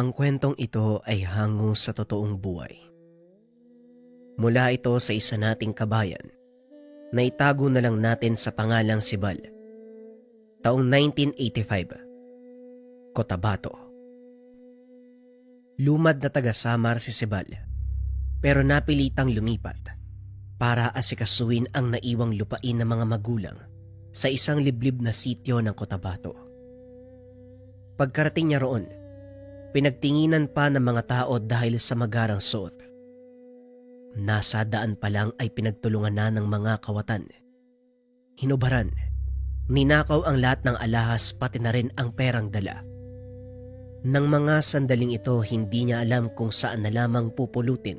Ang kwentong ito ay hango sa totoong buhay. Mula ito sa isa nating kabayan na itago na lang natin sa pangalang si Bal. Taong 1985, Cotabato. Lumad na taga Samar si Sibal, pero napilitang lumipat para asikasuin ang naiwang lupain ng mga magulang sa isang liblib na sityo ng Cotabato. Pagkarating niya roon, pinagtinginan pa ng mga tao dahil sa magarang suot. Nasa daan pa lang ay pinagtulungan na ng mga kawatan. Hinubaran, ninakaw ang lahat ng alahas pati na rin ang perang dala. Nang mga sandaling ito, hindi niya alam kung saan na lamang pupulutin.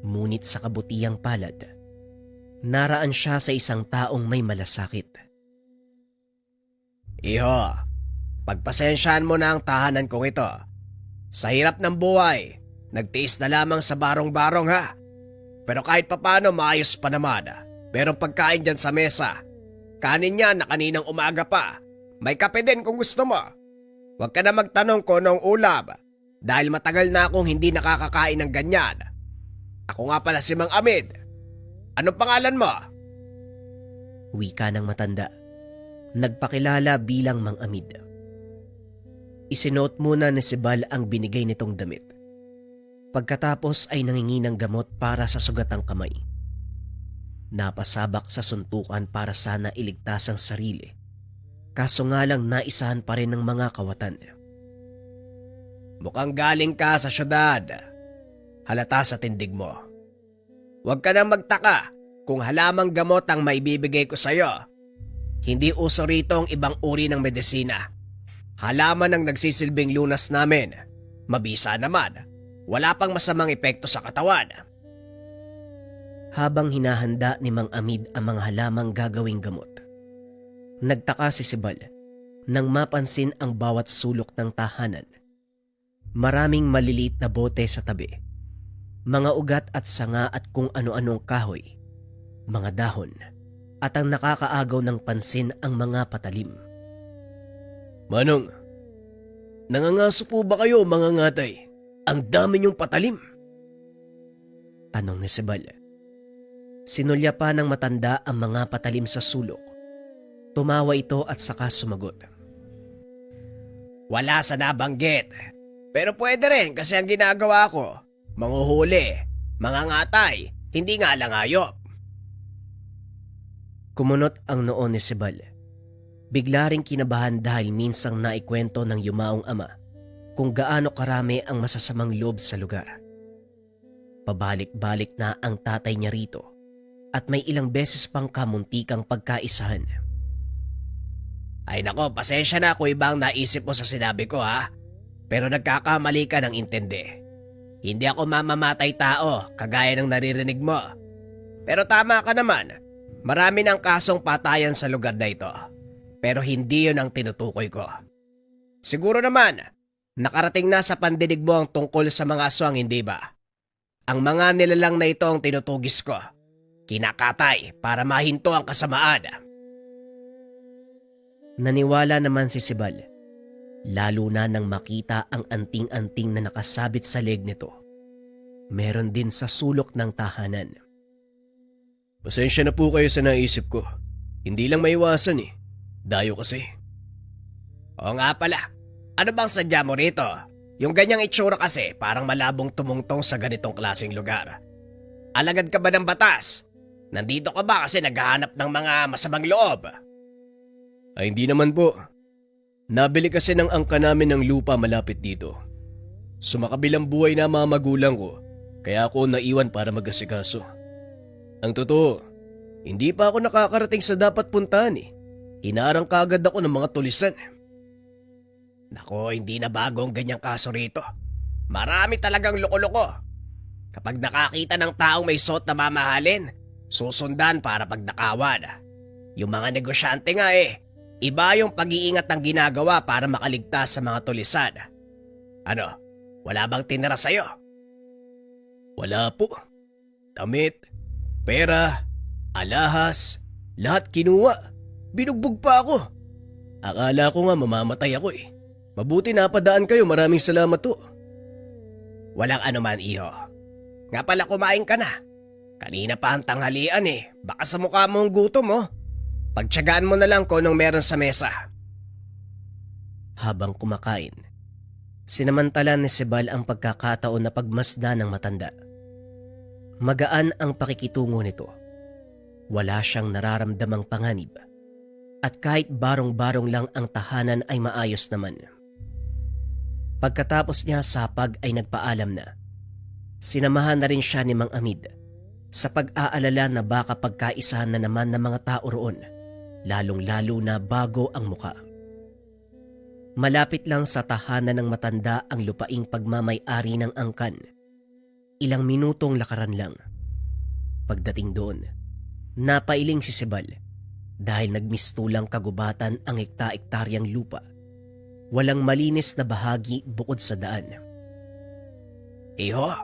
Ngunit sa kabutihang palad, naraan siya sa isang taong may malasakit. Iho, pagpasensyahan mo na ang tahanan kong ito. Sa hirap ng buhay, nagtiis na lamang sa barong-barong ha. Pero kahit papano maayos pa naman. Merong pagkain dyan sa mesa. Kanin yan na kaninang umaga pa. May kape din kung gusto mo. Huwag ka na magtanong kung anong ulam dahil matagal na akong hindi nakakakain ng ganyan. Ako nga pala si Mang Amid. Anong pangalan mo? Wika ng matanda. Nagpakilala bilang Mang Amid. Isinuot muna ni Sibal ang binigay nitong damit. Pagkatapos ay nangingi ng gamot para sa sugat ng kamay. Napasabak sa suntukan para sana iligtas ang sarili. Kaso nga lang naisahan pa rin ng mga kawatan. Mukhang galing ka sa syudad. Halata sa tindig mo. Huwag ka nang magtaka kung halamang gamot ang maibibigay ko sa'yo. Hindi uso rito ang ibang uri ng medisina. Halaman ang nagsisilbing lunas namin. Mabisa naman. Wala pang masamang epekto sa katawan. Habang hinahanda ni Mang Amid ang mga halamang gagawing gamot, nagtaka si Sibal nang mapansin ang bawat sulok ng tahanan. Maraming maliliit na bote sa tabi. Mga ugat at sanga at kung ano-anong kahoy, mga dahon, at ang nakakaagaw ng pansin ang mga patalim. Manong, nangangaso po ba kayo mga ngatay? Ang dami niyong patalim. Tanong ni Sibal. Sinulya pa ng matanda ang mga patalim sa sulok. Tumawa ito at saka sumagot. Wala sa nabanggit. Pero pwede rin kasi ang ginagawa ko, manghuhuli, mangangatay, hindi nga lang hayop. Kumunot ang noo ni Sibal. Bigla ring kinabahan dahil minsang naikwento ng yumaong ama kung gaano karami ang masasamang loob sa lugar. Pabalik-balik na ang tatay niya rito at may ilang beses pang kamuntikang pagkaisahan. Ay nako, pasensya na kung ibang naisip mo sa sinabi ko ha. Pero nagkakamali ka ng intindi. Hindi ako mamamatay tao kagaya ng naririnig mo. Pero tama ka naman. Marami ng kasong patayan sa lugar na ito. Pero hindi yun ang tinutukoy ko. Siguro naman, nakarating na sa pandinig mo ang tungkol sa mga aswang, hindi ba? Ang mga nilalang na ito ang tinutugis ko. Kinakatay para mahinto ang kasamaan. Naniwala naman si Sibal, lalo na nang makita ang anting-anting na nakasabit sa leg nito. Meron din sa sulok ng tahanan. Pasensya na po kayo sa naisip ko. Hindi lang maiwasan eh. Dayo kasi. Oo nga pala. Ano bang sadya mo rito? Yung ganyang itsura kasi parang malabong tumungtong sa ganitong klaseng lugar. Alagad ka ba ng batas? Nandito ka ba kasi naghahanap ng mga masamang loob? Ay hindi naman po. Nabili kasi ng angka namin ng lupa malapit dito. Sumakabilang buhay na mga magulang ko, kaya ako naiwan para mag-asikaso. Ang totoo, hindi pa ako nakakarating sa dapat puntahan eh. Hinarang kaagad ako ng mga tulisan. Nako, hindi na bago ang ganyang kaso rito. Marami talagang loko-loko. Kapag nakakita ng taong may suot na mamahalin, susundan para pagnakawan. Yung mga negosyante nga iba yung pag-iingat ng ginagawa para makaligtas sa mga tulisan. Ano, wala bang tinira sa'yo? Wala po. Damit, pera, alahas, lahat kinuha. Binugbog pa ako. Akala ko nga mamamatay ako eh. Mabuti napadaan kayo, maraming salamat to. Walang anuman, iho. Nga pala kumain ka na. Kanina pa ang tanghalian eh. Baka sa mukha mo ang gutom mo. Pagtiyagaan mo na lang kung anong meron sa mesa. Habang kumakain, sinamantala ni Sebal ang pagkakataon na pagmasdan ng matanda. Magaan ang pakikitungo nito. Wala siyang nararamdamang panganib. At kahit barong-barong lang ang tahanan ay maayos naman. Pagkatapos niya sapag ay nagpaalam na. Sinamahan na rin siya ni Mang Amid sa pag-aalala na baka pagkaisahan na naman ng mga tao roon, lalong-lalo na bago ang muka. Malapit lang sa tahanan ng matanda ang lupaing pagmamay-ari ng angkan. Ilang minutong lakaran lang. Pagdating doon, napailing si Sebal dahil nagmistulang kagubatan ang hekta-hektaryang lupa. Walang malinis na bahagi bukod sa daan. Iho,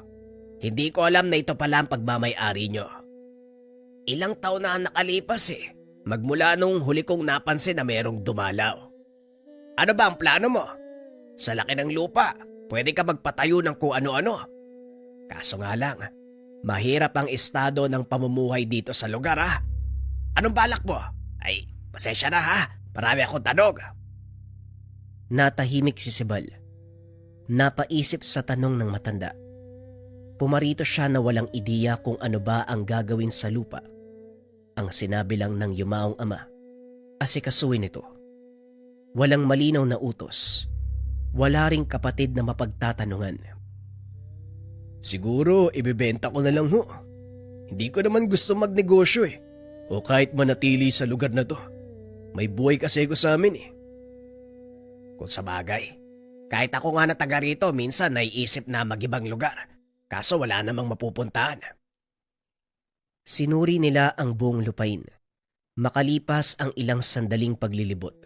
hindi ko alam na ito pala ang pagmamay-ari nyo. Ilang taon na ang nakalipas eh. Magmula nung huli kong napansin na merong dumalaw. Ano ba ang plano mo? Sa laki ng lupa, pwede ka magpatayo ng kung ano-ano. Kaso nga lang, mahirap ang estado ng pamumuhay dito sa lugar ha. Anong balak mo? Ay, pasensya na ha. Marami akong tanong. Natahimik si Sebal. Napaisip sa tanong ng matanda. Pumarito siya na walang ideya kung ano ba ang gagawin sa lupa. Ang sinabi lang ng yumaong ama, asikasuhin ito. Walang malinaw na utos. Wala ring kapatid na mapagtatanungan. Siguro ibebenta ko na lang ho. Hindi ko naman gusto magnegosyo eh. O kahit manatili sa lugar na to. May buhay kasi ko sa amin eh. Kung sa bagay, kahit ako nga na taga rito minsan naiisip na mag-ibang lugar. Kaso wala namang mapupuntahan. Sinuri nila ang buong lupain. Makalipas ang ilang sandaling paglilibot,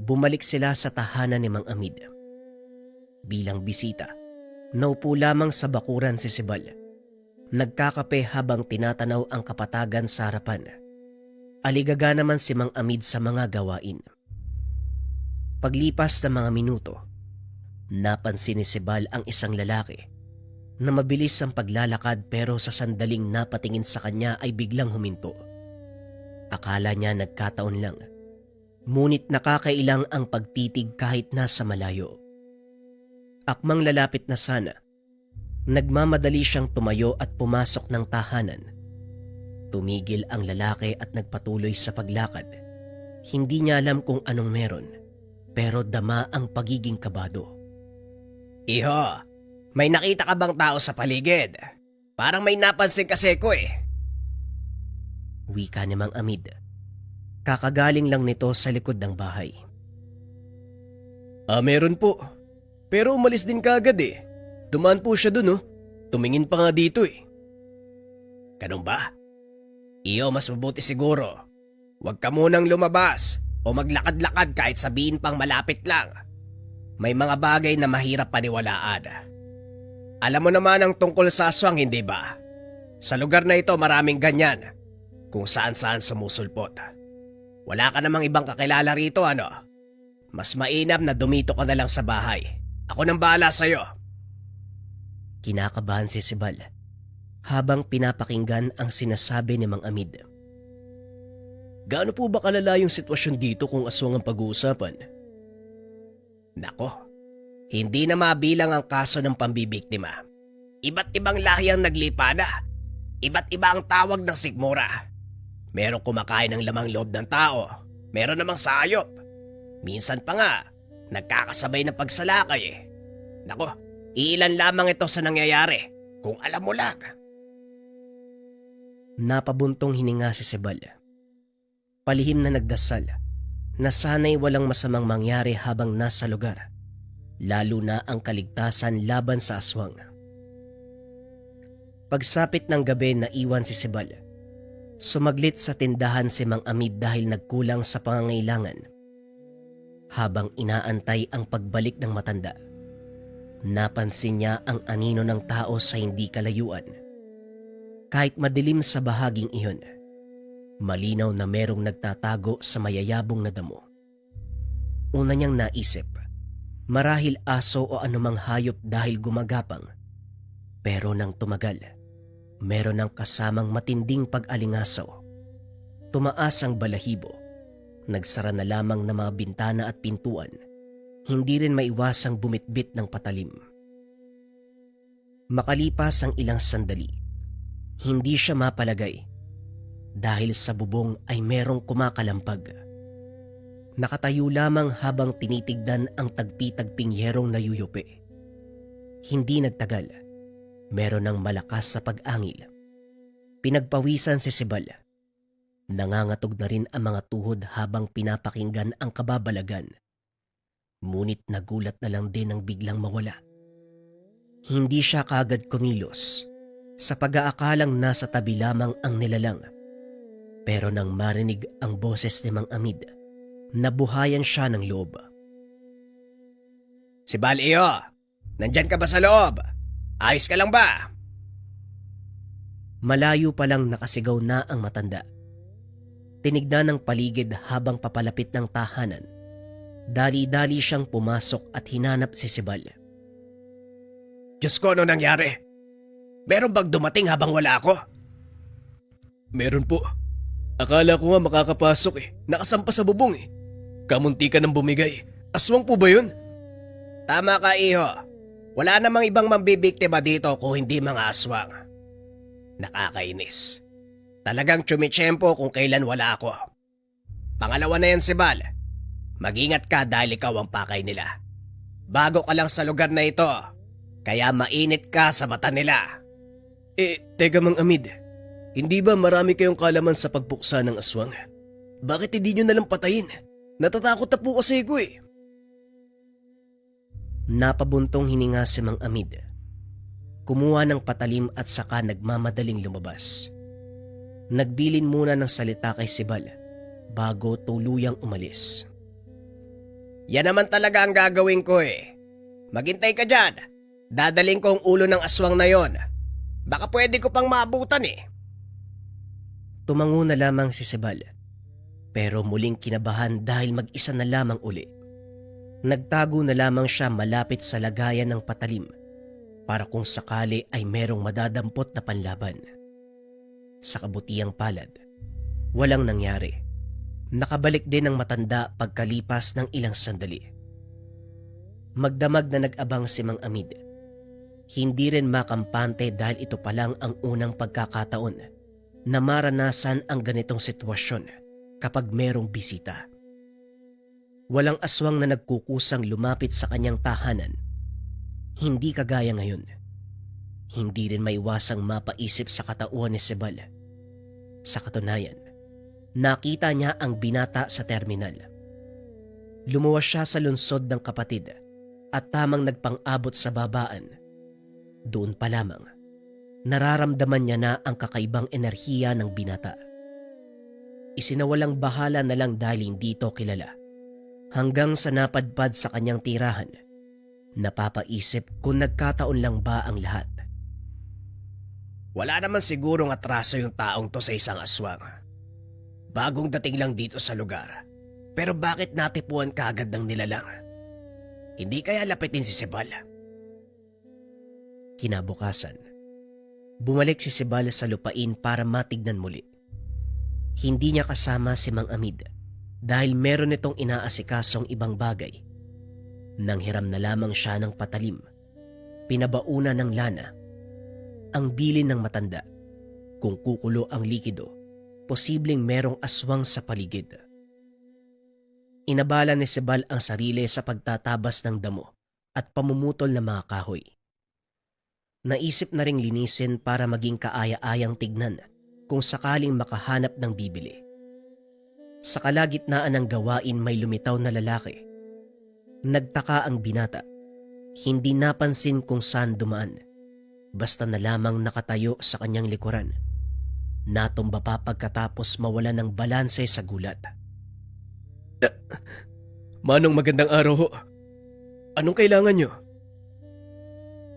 bumalik sila sa tahanan ni Mang Amid. Bilang bisita, naupo lamang sa bakuran si Sebal. Nagkakape habang tinatanaw ang kapatagan sa harapan. Aligaga naman si Mang Amid sa mga gawain. Paglipas ng mga minuto, napansin ni Sebal ang isang lalaki na mabilis ang paglalakad pero sa sandaling napatingin sa kanya ay biglang huminto. Akala niya nagkataon lang, ngunit nakakailang ang pagtitig kahit nasa malayo. Akmang lalapit na sana, nagmamadali siyang tumayo at pumasok ng tahanan. Tumigil ang lalaki at nagpatuloy sa paglakad. Hindi niya alam kung anong meron, pero dama ang pagiging kabado. Iho, may nakita ka bang tao sa paligid? Parang may napansin kasi ko eh. Wika ni Mang Amid. Kakagaling lang nito sa likod ng bahay. Meron po. Pero umalis din kaagad eh. Dumaan po siya dun oh. Tumingin pa nga dito eh. Ganun ba? Iyo, mas mabuti siguro. Huwag ka munang lumabas o maglakad-lakad kahit sabihin pang malapit lang. May mga bagay na mahirap paniwalaan. Alam mo naman ang tungkol sa aswang, hindi ba? Sa lugar na ito maraming ganyan. Kung saan-saan sumusulpot. Wala ka namang ibang kakilala rito ano? Mas mainam na dumito ka na lang sa bahay. Ako nang bahala sa'yo. Kinakabahan si Sebal habang pinapakinggan ang sinasabi ni Mang Amid. Gaano po ba kalala yung sitwasyon dito kung aswang ang pag-uusapan? Nako, hindi na mabilang ang kaso ng pambibiktima. Iba't ibang lahi ang naglipana. Iba't iba ang tawag ng sikmura. Merong kumakain ng lamang loob ng tao. Meron namang sayop. Minsan pa nga, nagkakasabay ng pagsalakay eh. Nako, ilan lamang ito sa nangyayari kung alam mo lang. Napabuntong hininga si Sebal. Palihim na nagdasal na sana'y walang masamang mangyari habang nasa lugar, lalo na ang kaligtasan laban sa aswang. Pagsapit ng gabi na iwan si Sebal, sumaglit sa tindahan si Mang Amid dahil nagkulang sa pangangailangan. Habang inaantay ang pagbalik ng matanda, napansin niya ang anino ng tao sa hindi kalayuan. Kahit madilim sa bahaging iyon, malinaw na merong nagtatago sa mayayabong na damo. Una niyang naisip, Marahil aso o anumang hayop dahil gumagapang. Pero nang tumagal, meron ng kasamang matinding pag-alingasaw. Tumaas ang balahibo. Nagsara na lamang ng mga bintana at pintuan. Hindi rin maiwasang bumitbit ng patalim. Makalipas ang ilang sandali, hindi siya mapalagay dahil sa bubong ay merong kumakalampag. Nakatayo lamang habang tinitignan ang tagpi-tagping yerong nayuyupi. Hindi nagtagal, meron ng malakas na pag-angil. Pinagpawisan si Sibal. Nangangatog na rin ang mga tuhod habang pinapakinggan ang kababalagan. Ngunit nagulat na lang din ang biglang mawala. Hindi siya kaagad kumilos sa pag-aakalang nasa tabi lamang ang nilalang. Pero nang marinig ang boses ni Mang Amid, nabuhayan siya ng loob. Sibal, iyo! Nandyan ka ba sa loob? Ayos ka lang ba? Malayo pa lang nakasigaw na ang matanda. Tinignan ng paligid habang papalapit ng tahanan. Dali-dali siyang pumasok at hinanap si Sibal. Diyos ko, ano nangyari? Meron bang dumating habang wala ako? Meron po. Akala ko nga makakapasok Nakasampa sa bubong Kamunti ka nang bumigay. Aswang po ba yun? Tama ka, iho. Wala namang ibang mambibiktima dito kung hindi mga aswang. Nakakainis. Talagang tsumitsyempo kung kailan wala ako. Pangalawa na yan, Sibal. Mag-ingat ka dahil ikaw ang pakay nila. Bago ka lang sa lugar na ito, kaya mainit ka sa mata nila. Teka Mang Amid, hindi ba marami kayong kalaman sa pagpuksa ng aswang? Bakit hindi nyo nalang patayin? Natatakot na po kasi ko Napabuntong hininga si Mang Amid. Kumuha ng patalim at saka nagmamadaling lumabas. Nagbilin muna ng salita kay Sibal bago tuluyang umalis. Yan naman talaga ang gagawin ko Maghintay ka dyan. Dadaling ko ang ulo ng aswang na yon. Baka pwede ko pang maabutan Tumango na lamang si Sibal. Pero muling kinabahan dahil mag-isa na lamang uli. Nagtago na lamang siya malapit sa lagayan ng patalim para kung sakali ay merong madadampot na panlaban. Sa kabutihang palad, walang nangyari. Nakabalik din ang matanda pagkalipas ng ilang sandali. Magdamag na nag-abang si Mang Amid. Hindi rin makampante dahil ito pa lang ang unang pagkakataon na maranasan ang ganitong sitwasyon kapag merong bisita. Walang aswang na nagkukusang lumapit sa kanyang tahanan. Hindi kagaya ngayon. Hindi rin maiwasang mapaisip sa katauhan ni Sibal. Sa katunayan, nakita niya ang binata sa terminal. Lumuwas siya sa lungsod ng kapatid at tamang nagpang-abot sa babaan. Doon pa lamang, nararamdaman niya na ang kakaibang enerhiya ng binata. Isinawalang bahala na lang dahil hindi ito kilala. Hanggang sa napadpad sa kanyang tirahan, napapaisip kung nagkataon lang ba ang lahat. Wala naman sigurong atraso yung taong to sa isang aswang. Bagong dating lang dito sa lugar. Pero bakit natipuan kaagad ng nilalang? Hindi kaya lapitin si Sibal? Kinabukasan, bumalik si Sibal sa lupain para matignan muli. Hindi niya kasama si Mang Amid dahil meron itong inaasikasong ibang bagay. Nanghiram na lamang siya ng patalim, pinabauna ng lana, ang bilin ng matanda. Kung kukulo ang likido, posibleng merong aswang sa paligid. Inabala ni Sibal ang sarili sa pagtatabas ng damo at pamumutol ng mga kahoy. Naisip na ring linisin para maging kaaya-ayang tignan kung sakaling makahanap ng bibili. Sa kalagitnaan ng gawain may lumitaw na lalaki. Nagtaka ang binata. Hindi napansin kung saan dumaan. Basta na lamang nakatayo sa kanyang likuran. Natumba pa pagkatapos mawala ng balanse sa gulat. Manong, magandang araw ho. Anong kailangan nyo?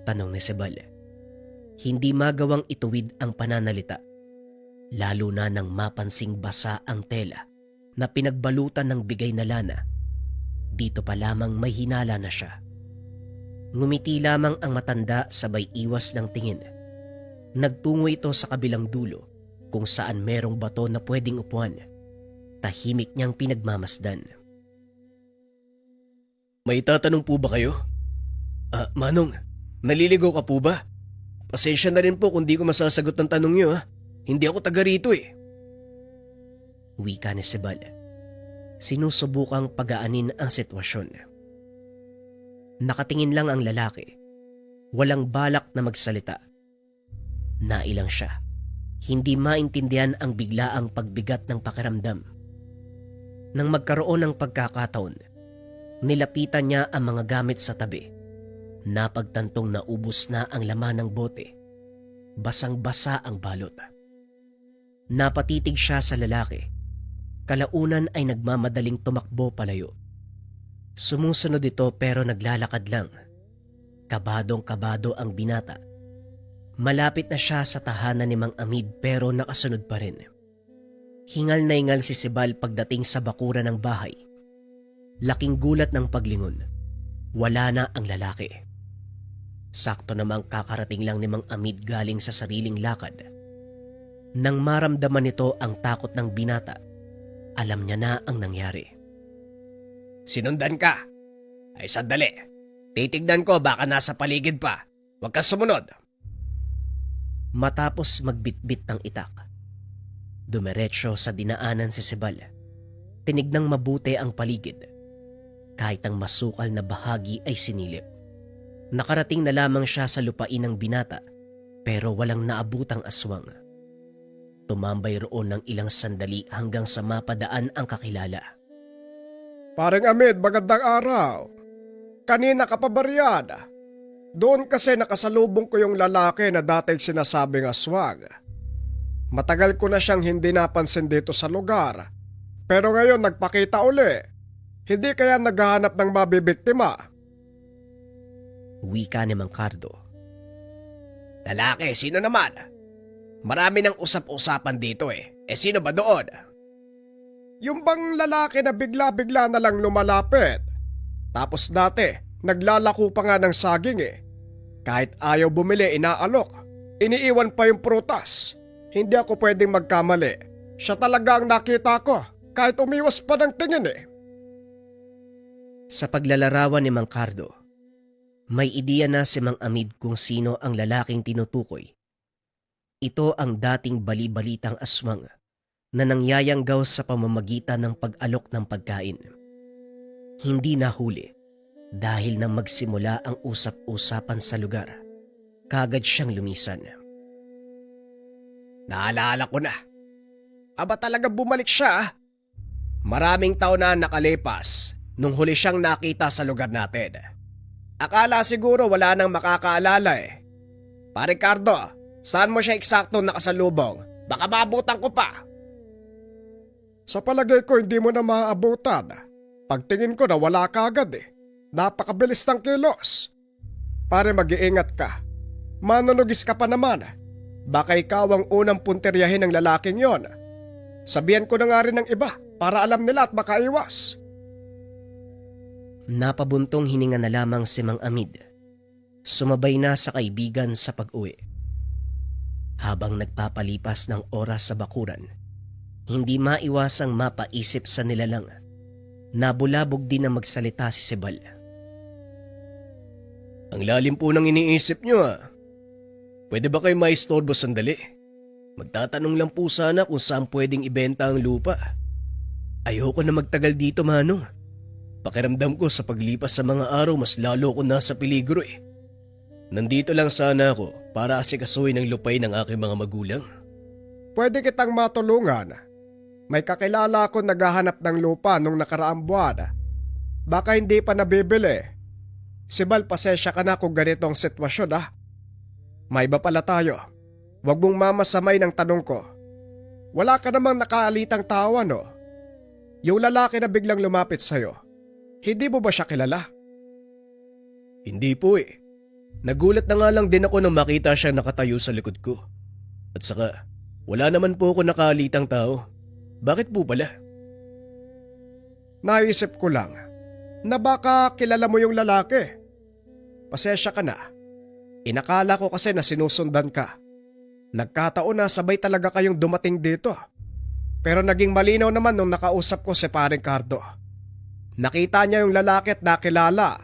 Tanong ni Sibal. Hindi magawang ituwid ang pananalita, lalo na nang mapansing basa ang tela na pinagbalutan ng bigay na lana. Dito pa lamang may hinala na siya. Ngumiti lamang ang matanda sabay iwas ng tingin. Nagtungo ito sa kabilang dulo kung saan merong bato na pwedeng upuan. Tahimik niyang pinagmamasdan. May tatanong po ba kayo? Manong, naliligaw ka po ba? Pasensya na rin po kung di ko masasagot ng tanong niyo ha. Hindi ako taga rito eh. Wika ni Sibal. Sinusubukang pagaanin ang sitwasyon. Nakatingin lang ang lalaki. Walang balak na magsalita. Nailang siya. Hindi maintindihan ang biglaang pagbigat ng pakiramdam. Nang magkaroon ng pagkakataon, nilapitan niya ang mga gamit sa tabi. Napagtantong naubos na ang laman ng bote. Basang-basa ang balot. Napatitig siya sa lalaki. Kalaunan ay nagmamadaling tumakbo palayo. Sumusunod ito pero naglalakad lang. Kabadong-kabado ang binata. Malapit na siya sa tahanan ni Mang Amid pero nakasunod pa rin. Hingal na hingal si Sibal pagdating sa bakuran ng bahay. Laking gulat ng paglingon. Wala na ang lalaki. Sakto namang kakarating lang ni Mang Amid galing sa sariling lakad. Nang maramdaman nito ang takot ng binata, alam niya na ang nangyari. Sinundan ka? Ay sandali. Titignan ko baka nasa paligid pa. Huwag kang sumunod. Matapos magbitbit ng itak, dumiretso sa dinaanan si Sibal. Tinignang mabuti ang paligid. Kahit ang masukal na bahagi ay sinilip. Nakarating na lamang siya sa lupain ng binata pero walang naabutang aswang. Tumambay roon ng ilang sandali hanggang sa mapadaan ang kakilala. Paring Amid, magandang araw. Kanina ka pa ba riyan? Doon kasi nakasalubong ko yung lalaki na dating sinasabing aswang. Matagal ko na siyang hindi napansin dito sa lugar. Pero ngayon nagpakita uli. Hindi kaya naghahanap ng mabibiktima? Wika ni Mang Cardo. Lalaki, sino naman? Marami ng usap-usapan dito eh. Sino ba doon? Yung bang lalaki na bigla-bigla na lang lumalapit? Tapos dati, naglalako pa nga ng saging eh. Kahit ayaw bumili, inaalok. Iniiwan pa yung prutas. Hindi ako pwedeng magkamali. Siya talaga ang nakita ko, kahit umiwas pa ng tingin eh. Sa paglalarawan ni Mang Cardo, may ideya na si Mang Amid kung sino ang lalaking tinutukoy. Ito ang dating bali-balitang aswang na nangyayanggaw sa pamamagitan ng pag-alok ng pagkain. Hindi nahuli dahil nang magsimula ang usap-usapan sa lugar, kagad siyang lumisan. Naalala ko na. Aba talaga bumalik siya. Maraming taon na nakalipas nung huli siyang nakita sa lugar natin. Akala siguro wala nang makakaalala eh. Pare Ricardo, saan mo siya eksakto nakasalubong? Baka maabutan ko pa. Sa palagay ko hindi mo na maaabutan. Pagtingin ko na wala ka agad eh. Napakabilis ng kilos. Pare mag-iingat ka. Manunugis ka pa naman. Baka ikaw ang unang punteryahin ng lalaking yon. Sabihan ko na nga rin ng iba para alam nila at makaiwas. Napabuntong hininga na lamang si Mang Amid. Sumabay na sa kaibigan sa pag-uwi. Habang nagpapalipas ng oras sa bakuran, hindi maiwasang mapaisip sa nilalang. Nabulabog din na magsalita si Sibal. Ang lalim po ng iniisip niyo ah. Pwede ba kayo maistorbo sandali? Magtatanong lang po sana kung saan pwedeng ibenta ang lupa. Ayoko na magtagal dito, Manong. Pakiramdam ko sa paglipas sa mga araw mas lalo ko nasa peligro eh. Nandito lang sana ako para asikasuhin ang lupay ng aking mga magulang. Pwede kitang matulungan. May kakilala ako naghahanap ng lupa nung nakaraang buwan. Baka hindi pa nabibili. Sibal, pasensya ka na kung ganito ang sitwasyon ah. May iba pala tayo. Huwag mong mamasamay ng tanong ko. Wala ka namang nakaalitang tawa no? Yung lalaki na biglang lumapit sa'yo, hindi mo ba siya kilala? Hindi po eh. Nagulat na nga lang din ako nang makita siya nakatayo sa likod ko. At saka, wala naman po ako nakaalitang tao. Bakit po pala? Naisip ko lang, na baka kilala mo yung lalaki. Pasensya ka na. Inakala ko kasi na sinusundan ka. Nagkataon na sabay talaga kayong dumating dito. Pero naging malinaw naman nung nakausap ko si Paring Cardo. Nakita niya yung lalaki at nakilala.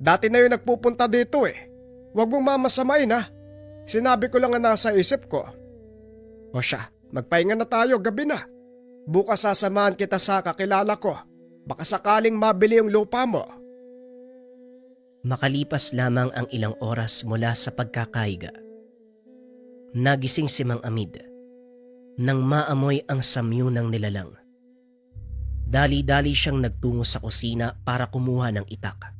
Dati na yung nagpupunta dito eh. Huwag mong mamasamain ha. Sinabi ko lang na nasa isip ko. O siya, magpahinga na tayo, gabi na. Bukas sasamahan kita sa kakilala ko. Baka sakaling mabili yung lupa mo. Makalipas lamang ang ilang oras mula sa pagkakaiga, nagising si Mang Amid nang maamoy ang samyu ng nilalang. Dali-dali siyang nagtungo sa kusina para kumuha ng itak.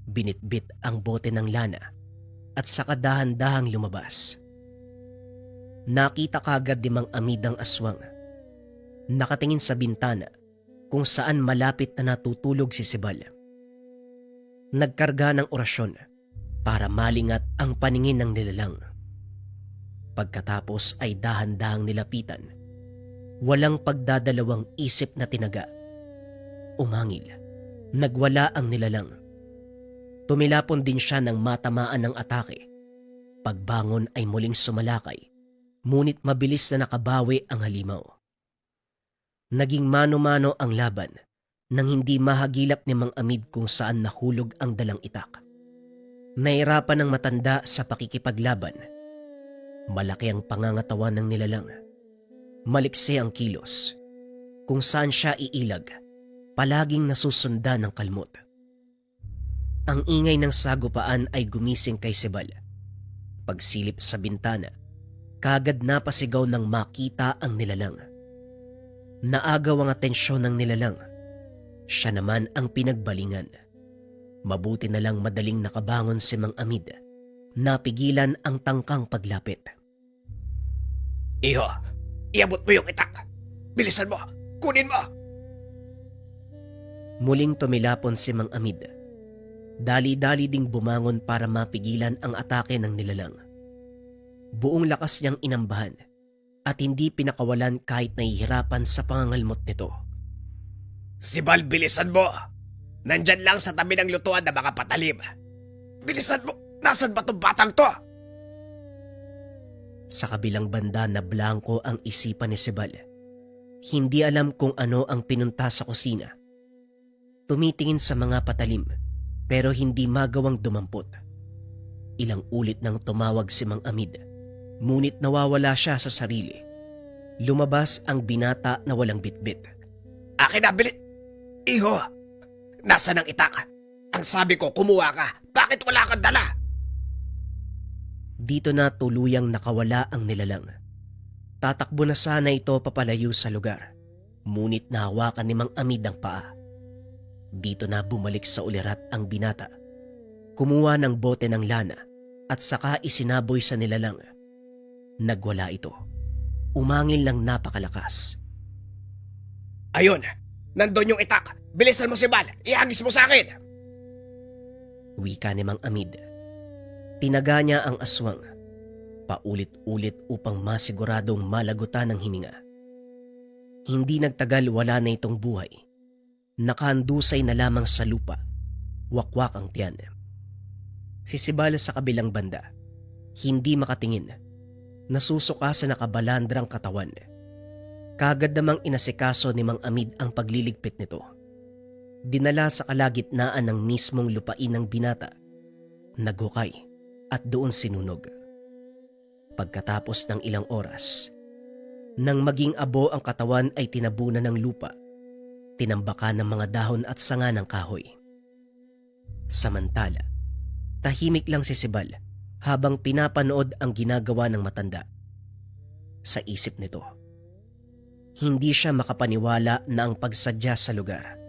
Binitbit ang bote ng lana at saka dahan-dahang lumabas. Nakita kagad ni Mang Amid ang aswang. Nakatingin sa bintana kung saan malapit na natutulog si Sibal. Nagkarga ng orasyon para malingat ang paningin ng nilalang. Pagkatapos ay dahan-dahang nilapitan. Walang pagdadalawang isip na tinaga. Umangil. Nagwala ang nilalang. Tumilapon din siya nang matamaan ng atake. Pagbangon ay muling sumalakay, ngunit mabilis na nakabawi ang halimaw. Naging mano-mano ang laban nang hindi mahagilap ni Mang Amid kung saan nahulog ang dalang itak. Nahirapan ng matanda sa pakikipaglaban. Malaki ang pangangatawan ng nilalang. Maliksi ang kilos. Kung saan siya iilag, palaging nasusundan ng kalmot. Ang ingay ng sagupaan ay gumising kay Sibal. Pagsilip sa bintana, kagad napasigaw nang makita ang nilalang. Naagaw ang atensyon ng nilalang. Siya naman ang pinagbalingan. Mabuti na lang madaling nakabangon si Mang Amid. Napigilan ang tangkang paglapit. Iho, iabot mo yung itak. Bilisan mo, kunin mo. Muling tumilapon si Mang Amid. Dali-dali ding bumangon para mapigilan ang atake ng nilalang. Buong lakas niyang inambahan at hindi pinakawalan kahit nahihirapan sa pangangalmot nito. Sibal, bilisan mo. Nandyan lang sa tabi ng lutuan na mga patalim. Bilisan mo, nasan ba tong batang to? Sa kabilang banda na blanko ang isipan ni Sibal. Hindi alam kung ano ang pinunta sa kusina. Tumitingin sa mga patalim pero hindi magawang dumampot. Ilang ulit nang tumawag si Mang Amid, ngunit nawawala siya sa sarili. Lumabas ang binata na walang bitbit. Akin na, bilit. Iho, nasaan ang itak? Ang sabi ko, kumuha ka. Bakit wala kang dala? Dito na tuluyang nakawala ang nilalang. Tatakbo na sana ito papalayo sa lugar, ngunit nahawakan ni Mang Amid ang paa. Dito na bumalik sa ulirat ang binata. Kumuha ng bote ng lana at saka isinaboy sa nilalang. Nagwala ito. Umangil ng napakalakas. Ayun, nandun yung itak. Bilisan mo, Sibal. Ihagis mo sa akin. Wika ni Mang Amid. Tinaga niya ang aswang. Paulit-ulit upang masiguradong malagutan ng hininga. Hindi nagtagal, wala na itong buhay. Nakahandusay na lamang sa lupa. Wakwak ang tiyan. Si Sibal sa kabilang banda, hindi makatingin. Nasusuka sa nakabalandrang katawan. Kagad namang inasikaso ni Mang Amid ang pagliligpit nito. Dinala sa kalagitnaan ng mismong lupain ng binata. Naghukay at doon sinunog. Pagkatapos ng ilang oras, nang maging abo ang katawan ay tinabunan ng lupa. Tinambakan ng mga dahon at sanga ng kahoy. Samantala, tahimik lang si Sibal habang pinapanood ang ginagawa ng matanda. Sa isip nito, hindi siya makapaniwala na ang pagsadya sa lugar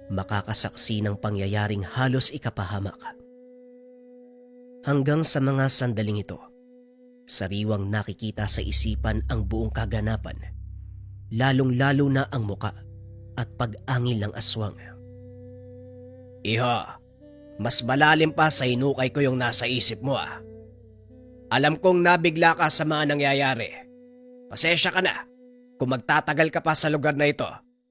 makakasaksi ng pangyayaring halos ikapahamak. Hanggang sa mga sandaling ito, sariwang nakikita sa isipan ang buong kaganapan, lalong-lalo na ang muka at pag-angil ng aswang. Iho, mas malalim pa sa hinukay ko yung nasa isip mo ah. Alam kong nabigla ka sa mga nangyayari. Pasensya ka na kung magtatagal ka pa sa lugar na ito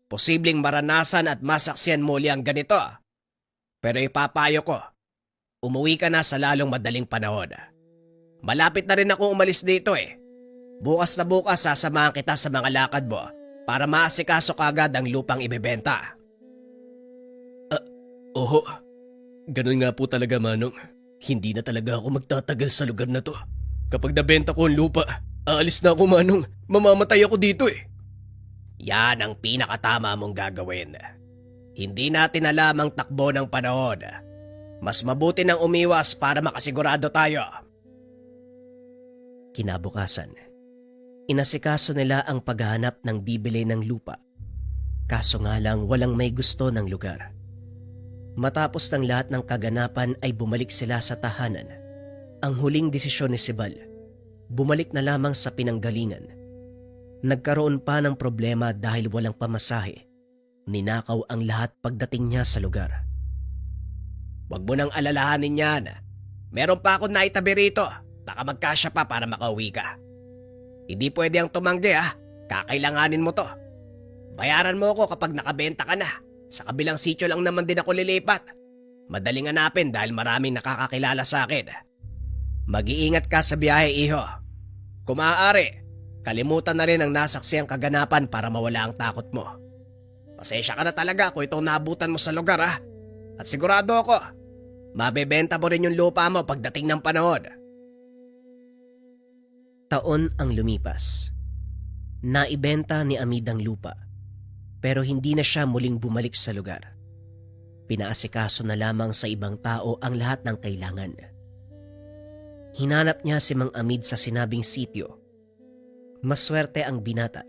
posibleng maranasan at masaksiyan muli ang ganito. Pero ipapayo ko, umuwi ka na sa lalong madaling panahon. Malapit na rin ako umalis dito eh. Bukas na bukas sasamahan kita sa mga lakad mo para maasikaso kagad ang lupang ibebenta. Oo, ganun nga po talaga Manong. Hindi na talaga ako magtatagal sa lugar na to. Kapag nabenta ko ang lupa, aalis na ako Manong. Mamamatay ako dito eh. Yan ang pinakatama mong gagawin. Hindi natin alam ang takbo ng panahon. Mas mabuti nang umiwas para makasigurado tayo. Kinabukasan, inasikaso nila ang paghahanap ng bibili ng lupa. Kaso nga lang walang may gusto ng lugar. Matapos ng lahat ng kaganapan ay bumalik sila sa tahanan. Ang huling desisyon ni Sibal, bumalik na lamang sa pinanggalingan. Nagkaroon pa ng problema dahil walang pamasahe. Ninakaw ang lahat pagdating niya sa lugar. Huwag mo nang alalahanin yan. Meron pa akong naitabi rito. Baka magkasya pa para makauwi ka. Hindi pwede ang tumanggi ha. Kakailanganin mo to. Bayaran mo ako kapag nakabenta ka na. Sa kabilang sityo lang naman din ako lilipat. Madaling hanapin dahil maraming nakakakilala sa akin. Mag-iingat ka sa biyahe, iho. Kung maaari, kalimutan na rin ang nasaksiyang kaganapan para mawala ang takot mo. Pasensya ka na talaga kung itong naabutan mo sa lugar ha. At sigurado ako, mabebenta mo rin yung lupa mo pagdating ng panahon. Taon ang lumipas. Naibenta ni Amid ang lupa. Pero hindi na siya muling bumalik sa lugar. Pinaasikaso na lamang sa ibang tao ang lahat ng kailangan. Hinanap niya si Mang Amid sa sinabing sityo. Maswerte ang binata.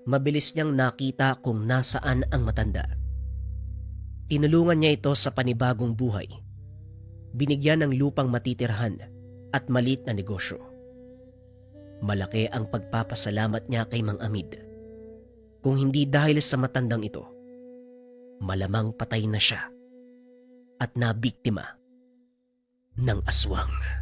Mabilis niyang nakita kung nasaan ang matanda. Tinulungan niya ito sa panibagong buhay. Binigyan ng lupang matitirhan at maliit na negosyo. Malaki ang pagpapasalamat niya kay Mang Amid. Kung hindi dahil sa matandang ito, malamang patay na siya at nabiktima ng aswang.